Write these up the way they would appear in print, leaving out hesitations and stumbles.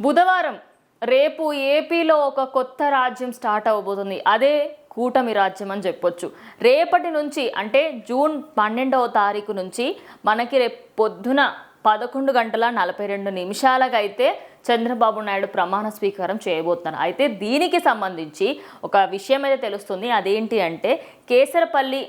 బుధవారం రేపు ఏపీలో ఒక కొత్త రాజ్యం స్టార్ట్ అవబోతుంది. అదే కూటమి రాజ్యం అని చెప్పొచ్చు. రేపటి నుంచి అంటే జూన్ 12వ తారీఖు నుంచి మనకి రేపు పొద్దున 11:42 అయితే చంద్రబాబు నాయుడు ప్రమాణ స్వీకారం చేయబోతున్నారు. అయితే దీనికి సంబంధించి ఒక విషయం అయితే తెలుస్తుంది. అదేంటి అంటే కేసరపల్లి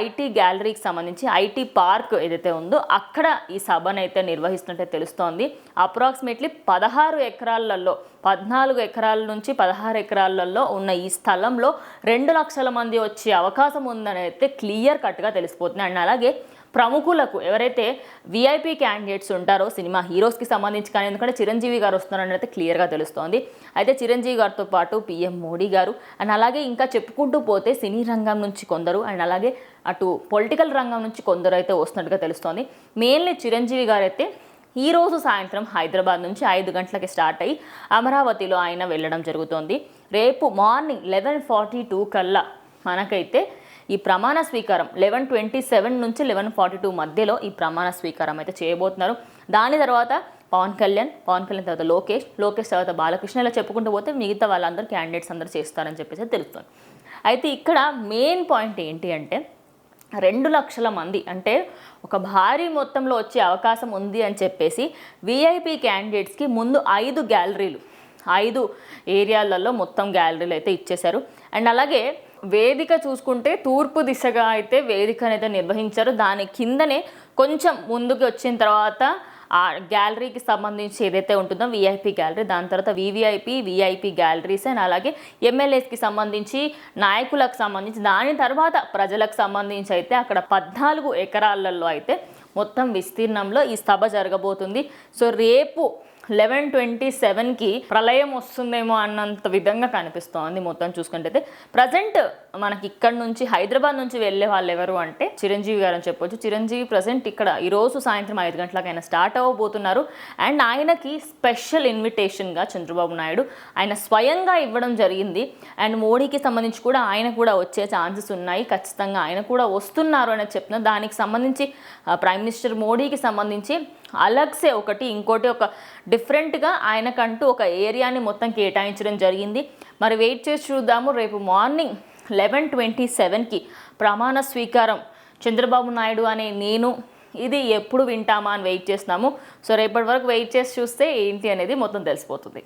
ఐటీ గ్యాలరీకి సంబంధించి ఐటీ పార్క్ ఏదైతే ఉందో అక్కడ ఈ సభనైతే నిర్వహిస్తున్నట్టే తెలుస్తోంది. అప్రాక్సిమేట్లీ 16 ఎకరాలలో 14 ఎకరాల నుంచి 16 ఎకరాలలో ఉన్న ఈ స్థలంలో 2 లక్షల మంది వచ్చే అవకాశం ఉందని అయితే క్లియర్ కట్గా తెలిసిపోతుంది. అండ్ అలాగే ప్రముఖులకు ఎవరైతే విఐపి క్యాండిడేట్స్ ఉంటారో సినిమా హీరోస్కి సంబంధించి కానీ, ఎందుకంటే చిరంజీవి గారు వస్తున్నారని అయితే క్లియర్గా తెలుస్తోంది. అయితే చిరంజీవి గారితో పాటు పిఎం మోడీ గారు అండ్ అలాగే ఇంకా చెప్పుకుంటూ పోతే సినీ రంగం నుంచి కొందరు అండ్ అలాగే అటు పొలిటికల్ రంగం నుంచి కొందరు అయితే వస్తున్నట్టుగా తెలుస్తోంది. మెయిన్లీ చిరంజీవి గారు అయితే ఈరోజు సాయంత్రం హైదరాబాద్ నుంచి 5 గంటలకి స్టార్ట్ అయ్యి అమరావతిలో ఆయన వెళ్ళడం జరుగుతోంది. రేపు మార్నింగ్ 11:42 కల్లా మనకైతే ఈ ప్రమాణ స్వీకారం 11:27 నుంచి 11:42 మధ్యలో ఈ ప్రమాణ స్వీకారం అయితే చేయబోతున్నారు. దాని తర్వాత పవన్ కళ్యాణ్ తర్వాత లోకేష్ తర్వాత బాలకృష్ణ, ఇలా చెప్పుకుంటూ పోతే మిగతా వాళ్ళందరూ క్యాండిడేట్స్ అందరూ చేస్తారని చెప్పేసి తెలుస్తుంది. అయితే ఇక్కడ మెయిన్ పాయింట్ ఏంటి అంటే 2 లక్షల మంది అంటే ఒక భారీ మొత్తంలో వచ్చే అవకాశం ఉంది అని చెప్పేసి విఐపి క్యాండిడేట్స్కి ముందు 5 గ్యాలరీలు 5 ఏరియాలలో మొత్తం గ్యాలరీలు అయితే ఇచ్చేశారు. అండ్ అలాగే వేదిక చూసుకుంటే తూర్పు దిశగా అయితే వేదికను అయితే నిర్వహించారు. దాని కిందనే కొంచెం ముందుకు వచ్చిన తర్వాత ఆ గ్యాలరీకి సంబంధించి ఏదైతే ఉంటుందో విఐపి గ్యాలరీ, దాని తర్వాత విఐపి గ్యాలరీస్ అండ్ అలాగే ఎమ్మెల్యేస్కి సంబంధించి నాయకులకు సంబంధించి, దాని తర్వాత ప్రజలకు సంబంధించి అయితే అక్కడ 14 ఎకరాలలో అయితే మొత్తం విస్తీర్ణంలో ఈ సభ జరగబోతుంది. సో రేపు 11:27కి ప్రళయం వస్తుందేమో అన్నంత విధంగా కనిపిస్తోంది. మొత్తం చూసుకుంటే ప్రజెంట్ మనకి ఇక్కడ నుంచి హైదరాబాద్ నుంచి వెళ్ళే వాళ్ళు ఎవరు అంటే చిరంజీవి గారు అని చెప్పొచ్చు. చిరంజీవి ప్రజెంట్ ఇక్కడ ఈరోజు సాయంత్రం 5 గంటలకు ఆయన స్టార్ట్ అవ్వబోతున్నారు. అండ్ ఆయనకి స్పెషల్ ఇన్విటేషన్గా చంద్రబాబు నాయుడు ఆయన స్వయంగా ఇవ్వడం జరిగింది. అండ్ మోడీకి సంబంధించి కూడా ఆయన కూడా వచ్చే ఛాన్సెస్ ఉన్నాయి, ఖచ్చితంగా ఆయన కూడా వస్తున్నారు అని చెప్తున్నారు. దానికి సంబంధించి ప్రైమ్ మినిస్టర్ మోడీకి సంబంధించి అలగ్సే ఇంకోటి ఒక డిఫరెంట్గా ఆయనకంటూ ఒక ఏరియాని మొత్తం కేటాయించడం జరిగింది. మరి వెయిట్ చేసి చూద్దాము. రేపు మార్నింగ్ 11:27కి ప్రమాణ స్వీకారం చంద్రబాబు నాయుడు అనే ఇది ఎప్పుడు వింటామా అని వెయిట్ చేస్తున్నాము. సో రేపటి వరకు వెయిట్ చేసి చూస్తే ఏంటి అనేది మొత్తం తెలిసిపోతుంది.